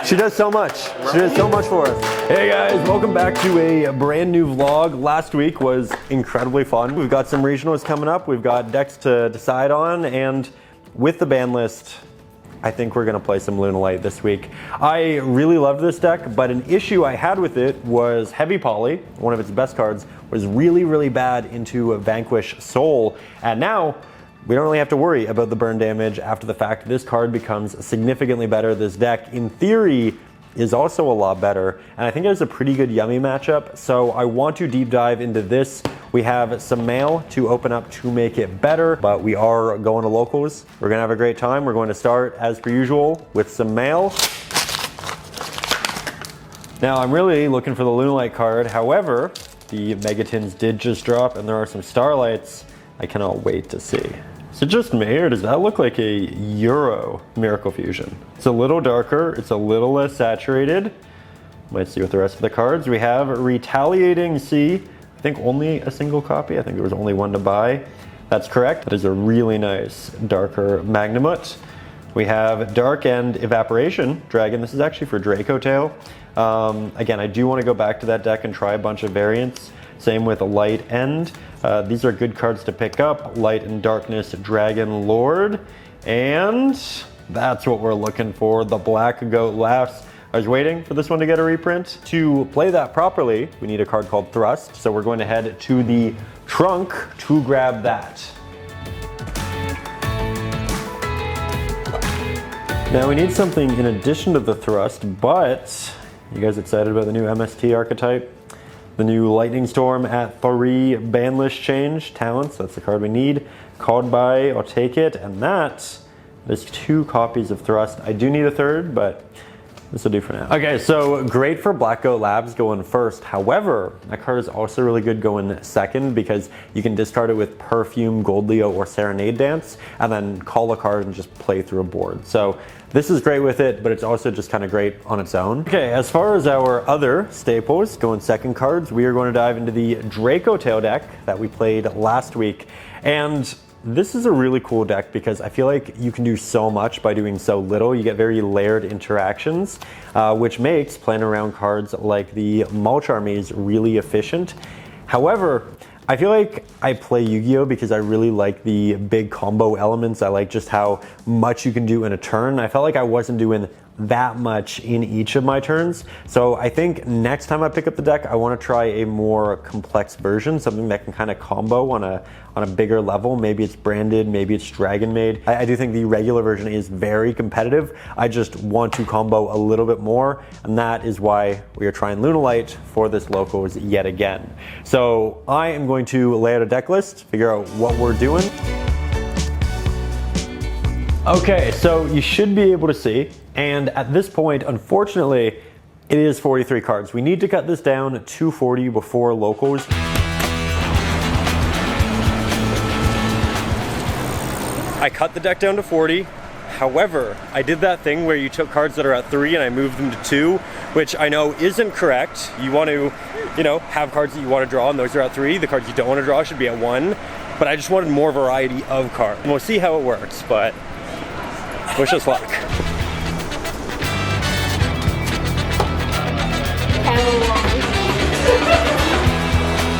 She does so much. She does so much for us. Hey guys, welcome back to a brand new vlog. Last week was incredibly fun. We've got some regionals coming up. We've got decks to decide on, and with the ban list, I think we're gonna play some Lunalight this week. I really loved this deck, but an issue I had with it was Heavy Poly, one of its best cards, was really bad into Vanquish Soul, and now we don't really have to worry about the burn damage after the fact. This card becomes significantly better. This deck, in theory, is also a lot better, and I think it has a pretty good Yummy matchup, so I want to deep dive into this. We have some mail to open up to make it better, but we are going to locals. We're gonna have a great time. We're going to start, as per usual, with some mail. Now, I'm really looking for the Lunalight card. However, the Megatins did just drop, and there are some Starlights I cannot wait to see. Is it just me, or does that look like a Euro Miracle Fusion? It's a little darker, it's a little less saturated. Let's see with the rest of the cards. We have Retaliating Sea. I think only a single copy. I think there was only one to buy. That's correct. That is a really nice darker Magnamut. We have Dark End Evaporation Dragon. This is actually for Dracotail. Again, I do want to go back to that deck and try a bunch of variants. Same with Light End. These are good cards to pick up. Light and Darkness Dragon Lord. And that's what we're looking for. The Black Goat Laughs. I was waiting for this one to get a reprint. To play that properly, we need a card called Thrust. So we're going to head to the trunk to grab that. Now we need something in addition to the Thrust, but you guys excited about the new MST archetype? The new Lightning Storm at 3 ban list change talents. That's the card we need. Called by, I'll take it. And that is 2 copies of Thrust. I do need a third, but this will do for now. Okay, so great for Black Goat Labs going first. However, that card is also really good going second because you can discard it with Perfume, Gold Leo, or Serenade Dance, and then call a card and just play through a board. So this is great with it, but it's also just kind of great on its own. Okay, as far as our other staples going second cards, we are going to dive into the Dracotail deck that we played last week. And this is a really cool deck because I feel like you can do so much by doing so little. You get very layered interactions, which makes playing around cards like the Mulch Armies really efficient. However, I feel like I play Yu-Gi-Oh because I really like the big combo elements. I like just how much you can do in a turn. I felt like I wasn't doing that much in each of my turns. So I think next time I pick up the deck, I want to try a more complex version, something that can kind of combo on a bigger level. Maybe it's Branded, maybe it's Dragon Maid. I do think the regular version is very competitive. I just want to combo a little bit more, and that is why we are trying Lunalight for this locals yet again. So I am going to lay out a deck list, figure out what we're doing. Okay, so you should be able to see, and at this point, unfortunately, it is 43 cards. We need to cut this down to 40 before locals. I cut the deck down to 40. However, I did that thing where you took cards that are at 3 and I moved them to 2, which I know isn't correct. You want to, have cards that you want to draw, and those are at 3. The cards you don't want to draw should be at 1. But I just wanted more variety of cards. And we'll see how it works, but wish us luck.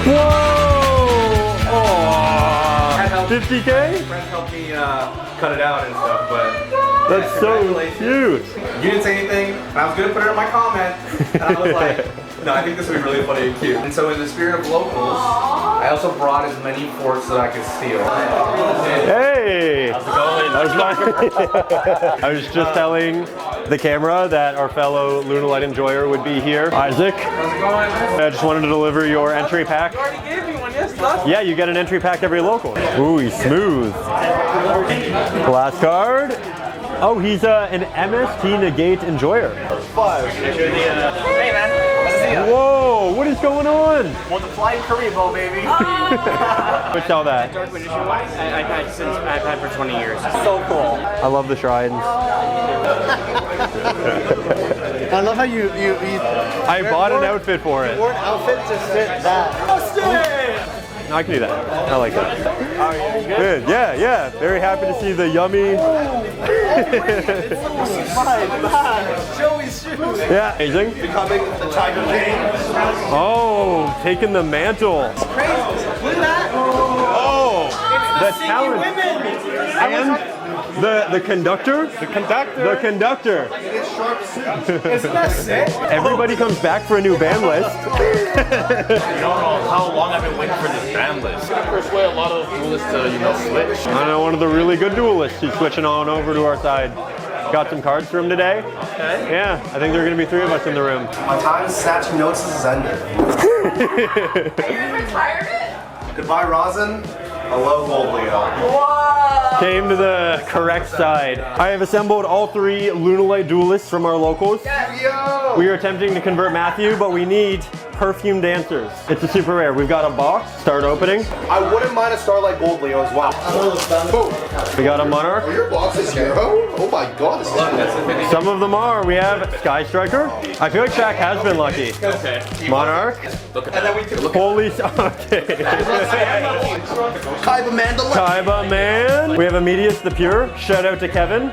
Whoa! Aww. 50K? Friends helped me cut it out and stuff, but that's so cute. You didn't say anything, and I was gonna put it in my comment, and I was like, no, I think this would be really funny and cute. And so in the spirit of locals, I also brought as many forks that I could steal. Hey! How's it going? I was just telling the camera that our fellow Lunalight enjoyer would be here. Isaac. How's it going? I just wanted to deliver your entry pack. You already gave me one, yes, last. Yeah, you get an entry pack every local. Ooh, he's smooth. Last card. Oh, he's an MST Negate enjoyer. 5. Hey, man. Whoa, what is going on? Want the flying Karibo, baby. What's all that? Dark Edition I've had for 20 years. So cool. I love the shrines. I love how you I bought an outfit for it. wore an outfit to fit that. Austin! I can do that. I like that. Good. Yeah. Very happy to see the Yummy. Joey's shoes. Yeah. Amazing. Becoming the Tiger King. Oh, taking the mantle. Look at that. Oh, the talent. And the conductor? The conductor. Isn't that sick? Everybody comes back for a new band list. I don't know how long I've been waiting for this band list. It's gonna persuade a lot of duelists to, switch. I know one of the really good duelists. He's switching on over to our side. Got some cards for him today. Okay. Yeah, I think there are going to be 3 of us in the room. My time snatching notes has ended. Are you in retirement? Goodbye, Rosin. Hello, Yugioh. Whoa! Came to the correct side. I have assembled all 3 Lunalight duelists from our locals. Yo! We are attempting to convert Matthew, but we need perfume dancers. It's a super rare. We've got a box. Start opening. I wouldn't mind a Starlight Gold Leo as well. Boom. We got a Monarch. Your box is Yugioh? Oh my god, this is Some of them are. We have Sky Striker. I feel like Shaq has been lucky. Okay. Monarch. Look at that. Holy. Okay. Kaiba Mandalay. Kaiba Man. We have Immedius the Pure. Shout out to Kevin.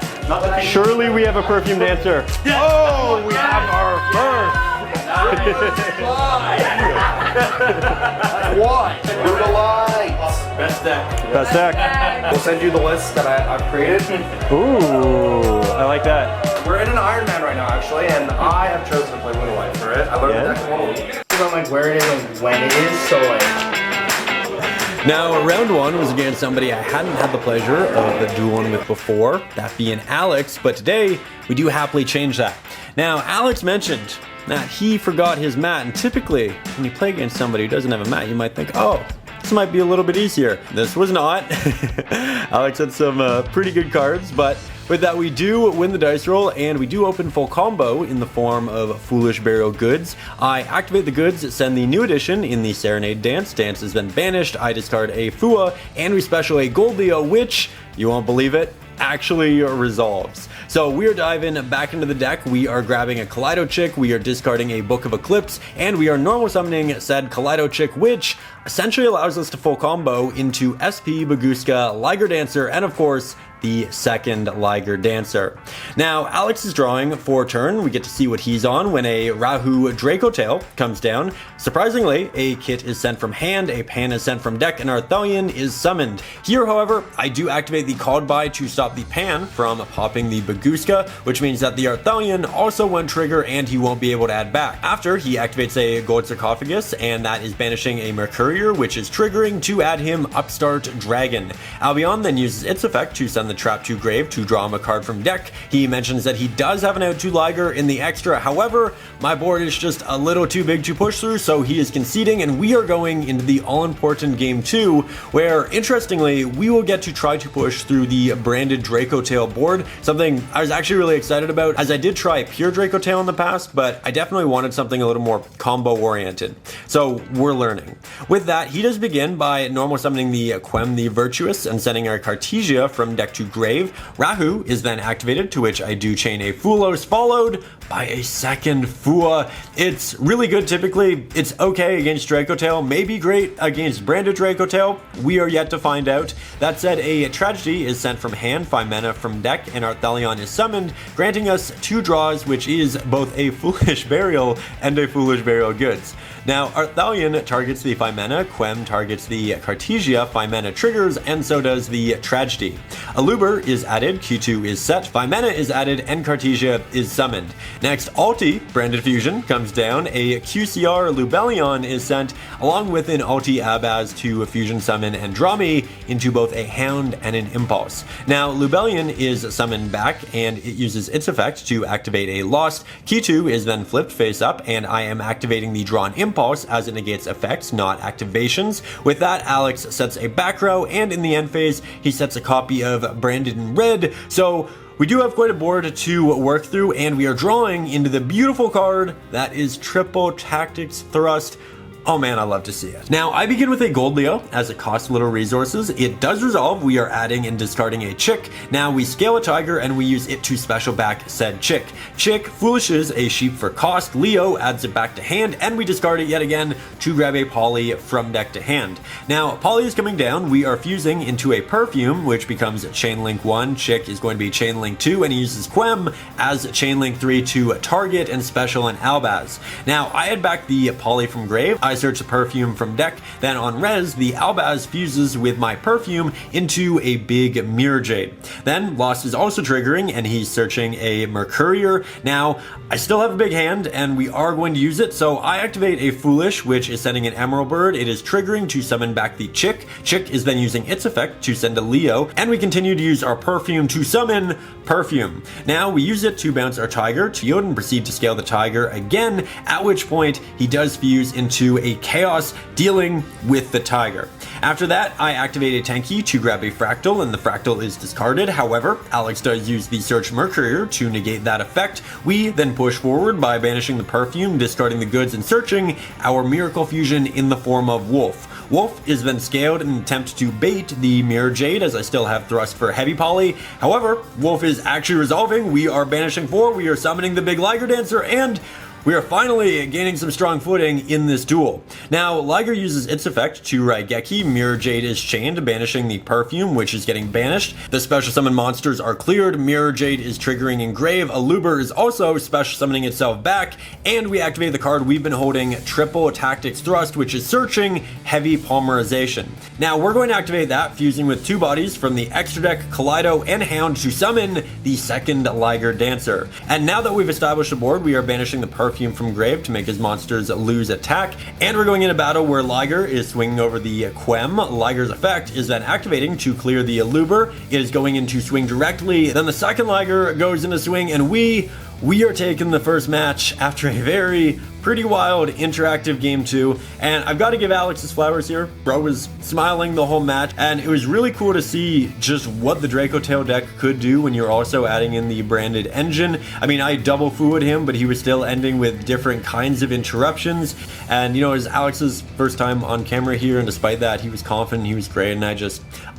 Surely we have a perfume dancer. Oh, we have our first. What? Lunalight. Best deck. Best deck. We'll send you the list that I've created. Ooh, I like that. We're in an Iron Man right now, actually, and I have chosen to play Lunalight for it. I learned the deck in 1 week. I don't like where it is and when it is, so like. Now, round 1 was against somebody I hadn't had the pleasure of dueling with before, that being Alex, but today we do happily change that. Now, Alex mentioned that he forgot his mat, and typically when you play against somebody who doesn't have a mat, you might think, oh, this might be a little bit easier. This was not. Alex had some pretty good cards, but with that we do win the dice roll, and we do open full combo in the form of Foolish Burial Goods. I activate the goods, send the new addition in the Serenade Dance. Dance has been banished. I discard a Fua, and we special a Gold Leo, which, you won't believe it, actually resolves. So we are diving back into the deck. We are grabbing a Kaleido Chick, we are discarding a Book of Eclipse, and we are normal summoning said Kaleido Chick, which essentially allows us to full combo into SP, Baguska, Liger Dancer, and of course, the second Liger Dancer. Now, Alex is drawing for a turn. We get to see what he's on when a Rahu Dracotail comes down. Surprisingly, a kit is sent from hand, a pan is sent from deck, and Arthelion is summoned. Here, however, I do activate the Called By to stop the pan from popping the Baguska, which means that the Arthelion also won't trigger and he won't be able to add back. After, he activates a Gold Sarcophagus, and that is banishing a Mercurier, which is triggering to add him Upstart Dragon. Albion then uses its effect to send the Trap to Grave to draw him a card from deck. He mentions that he does have an out to Liger in the extra. However, my board is just a little too big to push through, so he is conceding, and we are going into the all-important game 2, where, interestingly, we will get to try to push through the Branded Dracotail board, something I was actually really excited about, as I did try Pure Dracotail in the past, but I definitely wanted something a little more combo-oriented. So, we're learning. With that, he does begin by normal summoning the Quem the Virtuous and sending our Cartesia from deck to grave. Rahu is then activated, to which I do chain a Fulos, followed by a second Fua. It's really good typically. It's okay against Dracotail, maybe great against Branded Dracotail. We are yet to find out. That said, a Tragedy is sent from hand, 5 mana from deck, and Arthelion is summoned, granting us 2 draws, which is both a Foolish Burial and a Foolish Burial Goods. Now, Arthelion targets the 5 mana, Quem targets the Cartesia, 5 mana triggers, and so does the Tragedy. Aluber is added, Q2 is set, 5 mana is added, and Cartesia is summoned. Next, Alti, Branded Fusion, comes down, a QCR Lubellion is sent, along with an Alti Abaz to fusion summon and draw me into both a Hound and an Impulse. Now, Lubellion is summoned back, and it uses its effect to activate a Lost. Q2 is then flipped face up, and I am activating the Drawn Impulse as it negates effects, not activations. With that, Alex sets a back row, and in the end phase, he sets a copy of Branded in Red. So we do have quite a board to work through, and we are drawing into the beautiful card that is Triple Tactics Thrust. Oh man, I love to see it. Now, I begin with a Gold Leo, as it costs little resources. It does resolve. We are adding and discarding a Chick. Now, we scale a Tiger, and we use it to special back said Chick. Chick foolishes a Sheep for cost. Leo adds it back to hand, and we discard it yet again to grab a Poly from deck to hand. Now, Poly is coming down. We are fusing into a Perfume, which becomes Chain Link 1. Chick is going to be Chain Link 2, and he uses Quem as Chain Link 3 to target and special an Albaz. Now, I add back the Poly from grave. I search the Perfume from deck, then on res, the Albaz fuses with my Perfume into a big Mirror Jade. Then Lost is also triggering, and he's searching a Mercurier. Now, I still have a big hand, and we are going to use it, so I activate a Foolish, which is sending an Emerald Bird. It is triggering to summon back the Chick. Chick is then using its effect to send a Leo, and we continue to use our Perfume to summon Perfume. Now, we use it to bounce our Tiger to yield and proceed to scale the Tiger again, at which point he does fuse into a Chaos, dealing with the Tiger. After that, I activate a Tenki to grab a Fractal, and the Fractal is discarded. However, Alex does use the Search Mercurier to negate that effect. We then push forward by banishing the Perfume, discarding the goods, and searching our Miracle Fusion in the form of Wolf. Wolf is then scaled in an attempt to bait the Mirror Jade, as I still have thrust for Heavy Poly. However, Wolf is actually resolving. We are banishing 4, we are summoning the big Liger Dancer, and we are finally gaining some strong footing in this duel. Now, Liger uses its effect to Raigeki. Mirror Jade is chained, banishing the Perfume, which is getting banished. The special summon monsters are cleared. Mirror Jade is triggering Engrave. Aluber is also special summoning itself back. And we activate the card we've been holding, Triple Tactics Thrust, which is searching Heavy Polymerization. Now, we're going to activate that, fusing with 2 bodies from the extra deck, Kaleido and Hound, to summon the second Liger Dancer. And now that we've established the board, we are banishing the Perfume from grave to make his monsters lose attack, and we're going in a battle where Liger is swinging over the Quem. Liger's effect is then activating to clear the Aluber. It is going into swing directly, then the second Liger goes into swing, and we are taking the first match after a pretty wild interactive game 2, and I've got to give Alex his flowers here. Bro was smiling the whole match, and it was really cool to see just what the Dracotail deck could do when you're also adding in the branded engine. I mean, I double fooed him, but he was still ending with different kinds of interruptions, and you know, it was Alex's first time on camera here, and despite that, he was confident, he was great, and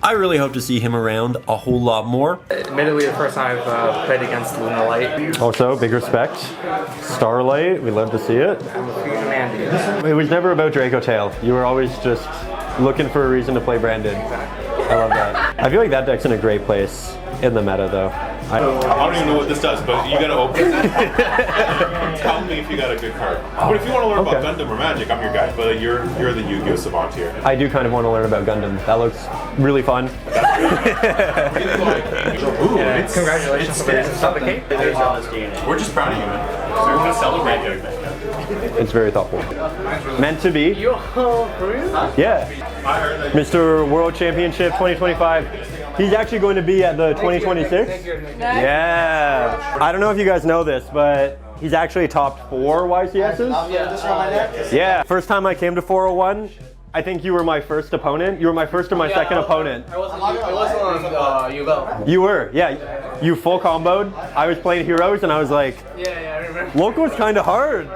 I really hope to see him around a whole lot more. Admittedly, the first time I've played against Lunalight. Also, big respect. Starlight, we love to see it. I'm a fusion man. It was never about Dracotail. You were always just looking for a reason to play Branded. I love that. I feel like that deck's in a great place in the meta, though. I don't even know what this does, but you gotta open it. Tell me if you got a good card. But if you want to learn about Gundam or Magic, I'm your guy. But you're the Yu-Gi-Oh savant here. I do kind of want to learn about Gundam. That looks really fun. Congratulations on the cake. We're just proud of you, man. So we're gonna celebrate you. It's very thoughtful. Meant to be. Yeah. Mr. World Championship 2025. He's actually going to be at the 2026. Yeah. I don't know if you guys know this, but he's actually topped 4 YCSs. Yeah. First time I came to 401, I think you were my first opponent. You were my first or my second opponent. I wasn't on Yugioh. You were, yeah. You full comboed. I was playing heroes, and I was like, Yeah, I remember. Local's kind of hard.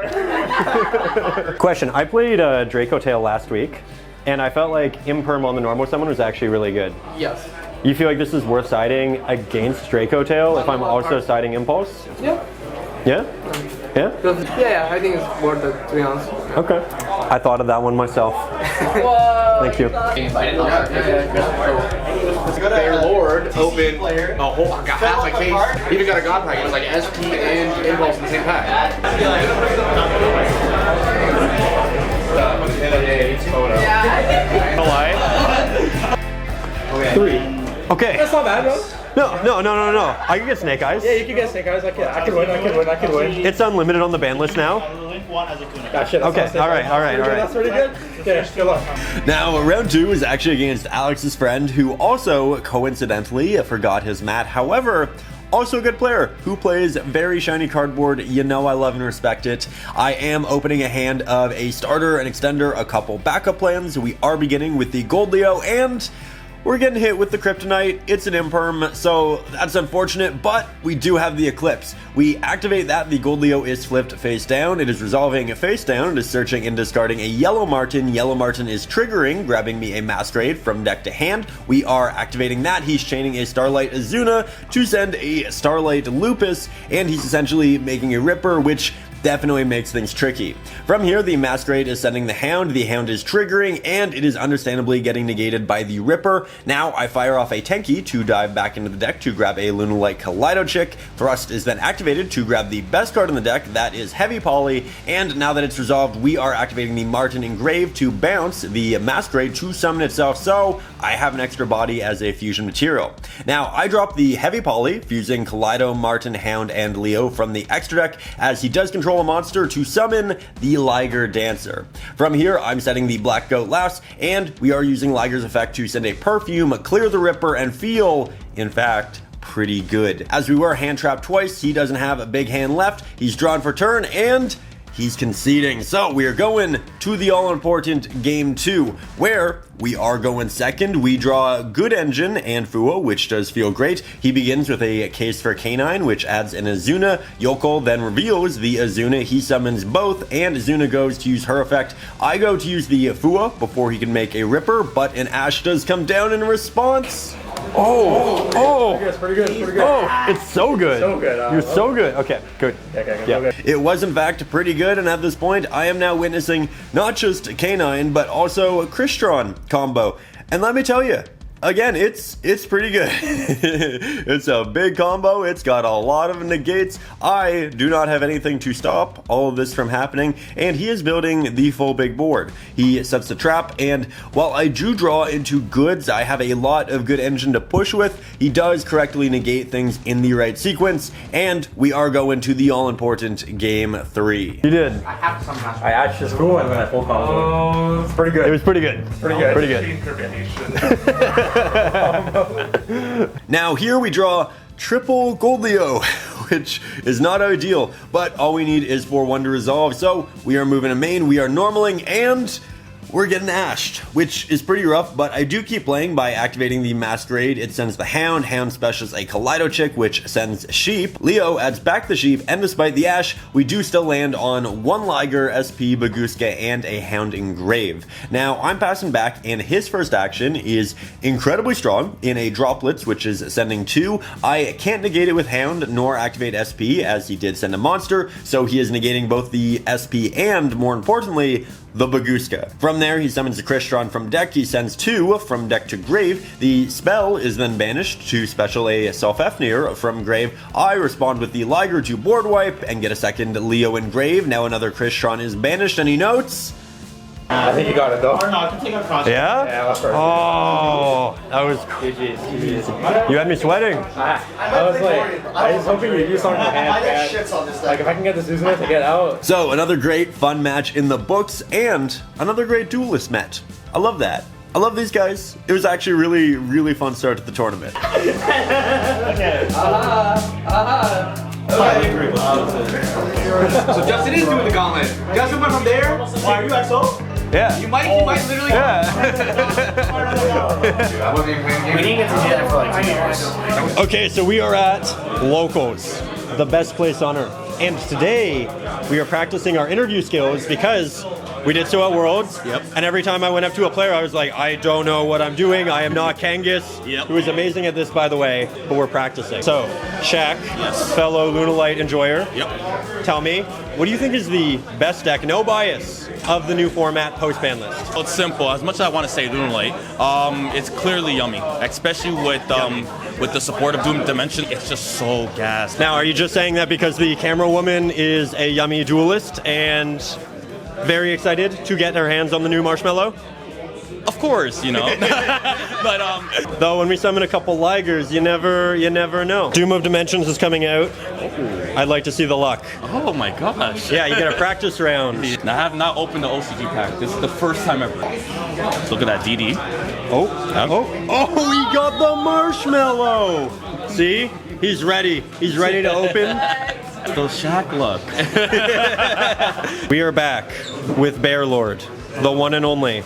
Question, I played Dracotail last week, and I felt like Imperm on the normal summon was actually really good. Yes. You feel like this is worth siding against Dracotail if I'm also siding Impulse? Yeah. Yeah? Yeah? Yeah, I think it's worth it, to be honest. Okay. I thought of that one myself. Thank you. Their Lord opened a whole, got half my case, even got a God pack. It was like SP and Impulse in the same pack. Alive. 3. Okay. That's not bad, bro. No. I can get Snake Eyes. Yeah, you can get Snake Eyes. I can win. It's unlimited on the ban list now. Gotcha, Okay, all right. That's pretty good. Okay, good luck. Now, round 2 is actually against Alex's friend, who also coincidentally forgot his mat. However, also a good player who plays very shiny cardboard. You know I love and respect it. I am opening a hand of a starter, an extender, a couple backup plans. We are beginning with the Gold Leo, and we're getting hit with the Kryptonite. It's an imperm, so that's unfortunate, but we do have the Eclipse. We activate that, the Goldleo is flipped face down. It is resolving face down. It is searching and discarding a Yellow Martin. Yellow Martin is triggering, grabbing me a Masquerade from deck to hand. We are activating that. He's chaining a Starlight Azuna to send a Starlight Lupus, and he's essentially making a Ripper, which definitely makes things tricky. From here, the Masquerade is sending the Hound is triggering, and it is understandably getting negated by the Ripper. Now I fire off a Tenki to dive back into the deck to grab a Lunalight Kaleido. Thrust is then activated to grab the best card in the deck, that is Heavy Poly, and now that it's resolved, we are activating the Martin Engrave to bounce the Masquerade to summon itself, so I have an extra body as a fusion material. Now I drop the Heavy Poly, fusing Kaleido, Martin, Hound, and Leo from the extra deck, as he does control a monster to summon the Liger Dancer. From here, I'm setting the Black Goat Louse, and we are using Liger's effect to send a Perfume, clear the Ripper, and feel, in fact, pretty good. As we were hand trapped twice, he doesn't have a big hand left. He's drawn for turn, and he's conceding. So we are going to the all-important game 2, where we are going second. We draw Good Engine and Fuo, which does feel great. He begins with a case for K-9, which adds an Azuna. Yoko then reveals the Azuna. He summons both, and Azuna goes to use her effect. I go to use the Fuo before he can make a Ripper, but an Ash does come down in response. It's pretty good. Oh, it's so good. So good. You're so good. Okay, good. Okay. It was in fact pretty good, and at this point, I am now witnessing not just K9, but also a Crystron combo. And let me tell you, again, it's pretty good. It's a big combo. It's got a lot of negates. I do not have anything to stop all of this from happening, and he is building the full big board. He sets the trap, and while I do draw into goods, I have a lot of Good Engine to push with. He does correctly negate things in the right sequence, and we are going to the all-important game 3. You did. I Ash is cool, and then I full combo. It's pretty good. It was pretty good. Pretty good. Now here we draw triple Goldleo, which is not ideal, but all we need is for one to resolve. So we are moving to main, we are normaling, and we're getting ashed, which is pretty rough, but I do keep playing by activating the Masquerade. It sends the Hound. Hound specials a Kaleido, which sends Sheep. Leo adds back the Sheep, and despite the Ash, we do still land on one Liger, SP, Baguska, and a Hound Engrave. Now, I'm passing back, and his first action is incredibly strong in a Droplets, which is sending 2. I can't negate it with Hound, nor activate SP, as he did send a monster, so he is negating both the SP and, more importantly, the Baguska. From there, he summons the Crystron from deck. He sends 2 from deck to grave. The spell is then banished to special a Self-Efnir from grave. I respond with the Liger to board wipe and get a second Leo in grave. Now another Crystron is banished, and he notes... I think you got it though. Or no, I can take a cost. Yeah? Yeah, let's start. Oh, that was... GG's. You had me sweating. I was like, I was hoping you'd do something for hand. I got shits on this Like, deck. if I can get this Uzuma to get out. So, another great fun match in the books, and another great duelist match. I love that. I love these guys. It was actually really, really fun start to the tournament. So Justin is doing the gauntlet. Justin went from there. Why are you XO? Yeah. You might literally. Yeah. I wasn't even playing We games. didn't get to do that for like 2 years. Okay, so we are at Locals, the best place on earth. And today, we are practicing our interview skills because we did so at Worlds. Yep. And every time I went up to a player, I was like, I don't know what I'm doing. I am not Kangas. Yep. Who is amazing at this, by the way, but we're practicing. So, Shaq, fellow Lunalight enjoyer. Yep. Tell me, what do you think is the best deck, no bias, of the new format post-ban list? Well, it's simple. As much as I want to say Lunalight, it's clearly Yummy, especially with the support of Doom Dimension. It's just so gas. Now, are you just saying that because the camera woman is a Yummy duelist and very excited to get her hands on the new Marshmallow? Of course, you know. But Though when we summon a couple Ligers, you never know. Doom of Dimensions is coming out. I'd like to see the luck. oh my gosh. Yeah, you get a practice round. Now, I have not opened the OCG pack. This is the first time ever. Look at that DD. Oh, he got the Marshmallow! See? He's ready. He's ready to open. The Shaq luck. We are back with Bear Lord, the one and only.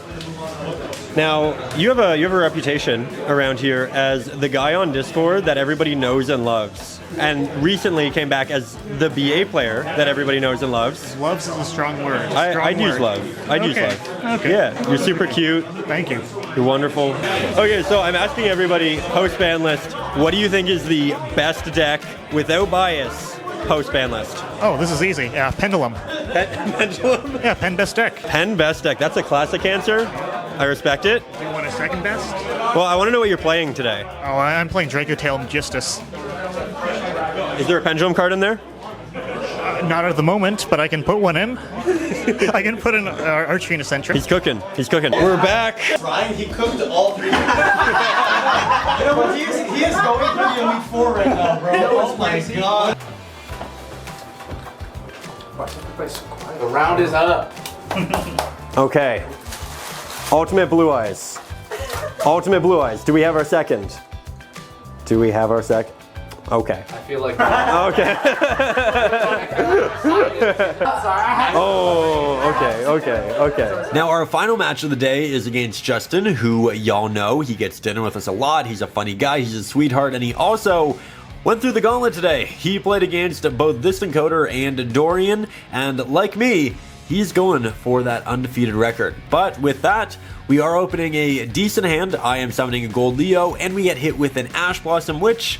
Now, you have a reputation around here as the guy on Discord that everybody knows and loves, and recently came back as the BA player that everybody knows and loves. Loves is a strong word. I'd use love. I'd use love. Okay. Yeah, you're super cute. Thank you. You're wonderful. Okay, so I'm asking everybody post-ban list, what do you think is the best deck without bias post-ban list? Oh, this is easy. Pendulum. Pendulum? Yeah, Pen best deck. Pen best deck. That's a classic answer. I respect it. Do you want a second best? Well, I want to know what you're playing today. Oh, I'm playing Dracotail and Justice. Is there a pendulum card in there? Not at the moment, but I can put one in. I can put an Archery and Eccentric. He's cooking. He's cooking. We're back. Ryan, he cooked all three. You know what? He is going through the Elite Four right now, bro. Oh my god. The round is up. Okay. Ultimate Blue Eyes. Ultimate Blue Eyes. Do we have our second? Do we have our second? Okay. I feel like. Okay. Oh, okay. Now, our final match of the day is against Justin, who y'all know. He gets dinner with us a lot. He's a funny guy. He's a sweetheart. And he also went through the gauntlet today. He played against both this encoder and Dorian. And like me, he's going for that undefeated record. But with that, we are opening a decent hand. I am summoning a Gold Leo, and we get hit with an Ash Blossom, which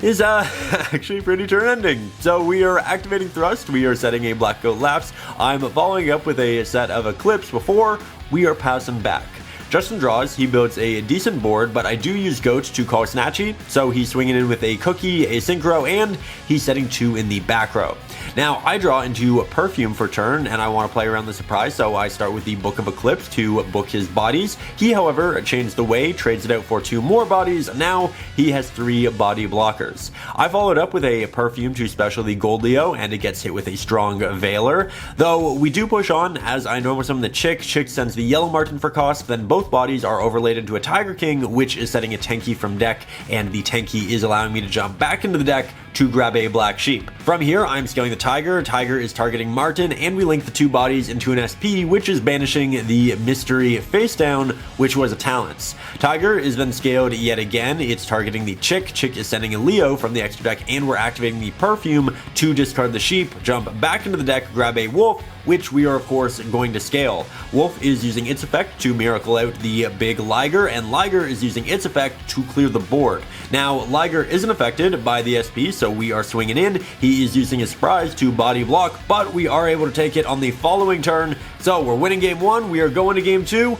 is actually pretty turn-ending. So we are activating Thrust, we are setting a Black Goat Lapse, I'm following up with a set of Eclipse before we are passing back. Justin draws, he builds a decent board, but I do use Goat to call Snatchy, so he's swinging in with a Cookie, a Synchro, and he's setting 2 in the back row. Now, I draw into Perfume for turn, and I want to play around the surprise, so I start with the Book of Eclipse to book his bodies. He, however, changed the way, trades it out for 2 more bodies. Now, he has 3 body blockers. I followed up with a Perfume to special the Gold Leo, and it gets hit with a strong Veiler. Though, we do push on, as I normal summon the Chick. Chick sends the Yellow Marten for cost, then both bodies are overlaid into a Tiger King, which is setting a Tenki from deck, and the Tenki is allowing me to jump back into the deck to grab a Black Sheep. From here, I'm scaling the Tiger. Tiger is targeting Martin, and we link the 2 bodies into an SP, which is banishing the Mystery face down, which was a Talents. Tiger is then scaled yet again. It's targeting the Chick. Chick is sending a Leo from the extra deck, and we're activating the Perfume to discard the Sheep, jump back into the deck, grab a Wolf, which we are of course going to scale. Wolf is using its effect to miracle out the big Liger, and Liger is using its effect to clear the board. Now, Liger isn't affected by the SP, so we are swinging in. He is using his surprise to body block, but we are able to take it on the following turn. So we're winning game 1, we are going to game 2.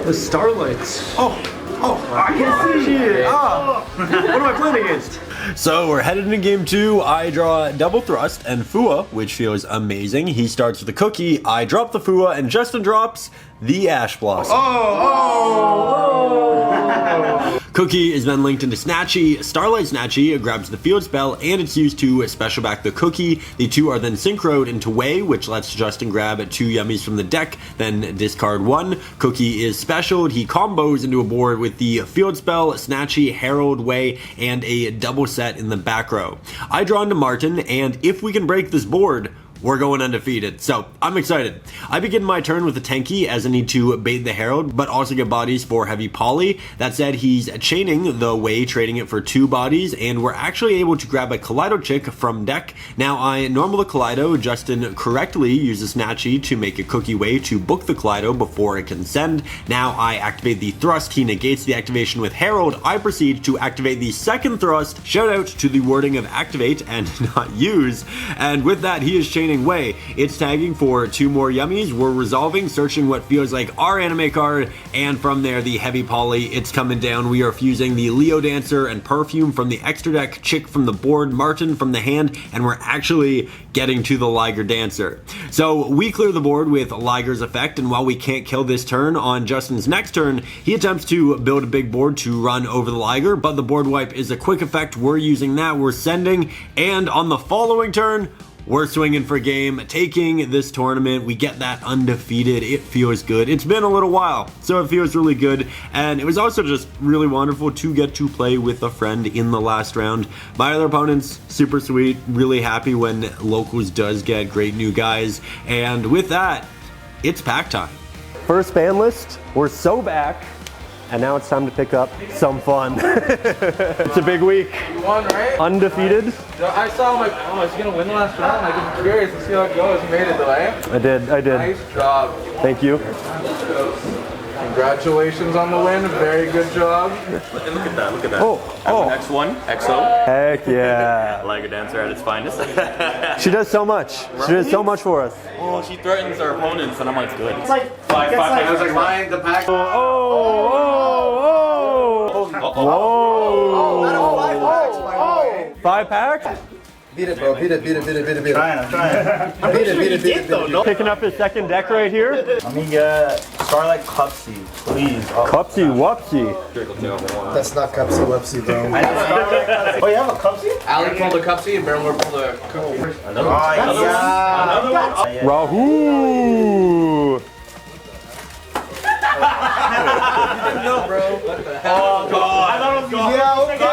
The Starlights. I can see it. What am I playing against? So we're headed into game 2. I draw double Thrust and Fua, which feels amazing. He starts with the Cookie. I drop the Fua, and Justin drops the Ash Blossom. Cookie is then linked into Snatchy. Starlight Snatchy grabs the field spell, and it's used to special back the Cookie. The 2 are then synchroed into Way, which lets Justin grab 2 Yummies from the deck, then discard 1. Cookie is specialed. He combos into a board with the field spell, Snatchy, Herald, Way, and a double set in the back row. I draw into Martin, and if we can break this board, we're going undefeated, so I'm excited. I begin my turn with a Tenki as I need to bait the Herald, but also get bodies for Heavy Poly. That said, he's chaining the Way, trading it for 2 bodies, and we're actually able to grab a Kaleido Chick from deck. Now, I normal the Kaleido. Justin correctly uses Snatchy to make a Cookie Way to book the Kaleido before it can send. Now, I activate the Thrust. He negates the activation with Herald. I proceed to activate the second Thrust. Shout out to the wording of activate and not use. And with that, he is chaining Way. It's tagging for 2 more Yummies. We're resolving, searching what feels like our anime card, and from there, the Heavy Poly, it's coming down. We are fusing the Leo Dancer and Perfume from the extra deck, Chick from the board, Martin from the hand, and we're actually getting to the Liger Dancer. So we clear the board with Liger's effect, and while we can't kill this turn, on Justin's next turn, he attempts to build a big board to run over the Liger, but the board wipe is a quick effect. We're using that, we're sending, and on the following turn, we're swinging for game, taking this tournament. We get that undefeated. It feels good. It's been a little while, so it feels really good. And it was also just really wonderful to get to play with a friend in the last round. My other opponents, super sweet. Really happy when Locals does get great new guys. And with that, it's pack time. First ban list, we're so back, and now it's time to pick up some fun. It's a big week. You won, right? Undefeated. I saw him like, oh, is he gonna win the last round? Like, I'm curious to see how it goes. He made it though, eh? I did. Nice job. Thank you. Congratulations on the win. Very good job. And look at that, look at that. Oh. X1, XO. Heck yeah. Liger dancer at its finest. She does so much. She does so much for us. Oh, she threatens our opponents, and I'm like, good. It's like, Five. I was like, Ryan, the pack. Oh. Whoa. 5 packs? beat it, bro. Beat it. I'm trying. Beat it. Picking up his second deck right here. Let me get Starlight Cupsy, please. Cupsy Wupsy. That's not Cupsy Wupsy, bro. Oh, you have a Cupsy? Allie pulled a Cupsy and Barrymore pulled a cookie. Another one. Rahoo. No, bro. What the hell? Oh, God. I thought it was God. Yeah, okay.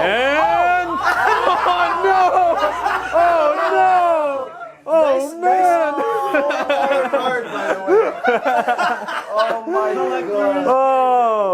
And oh no! Oh man! Hard, by the way. Oh my God. Oh.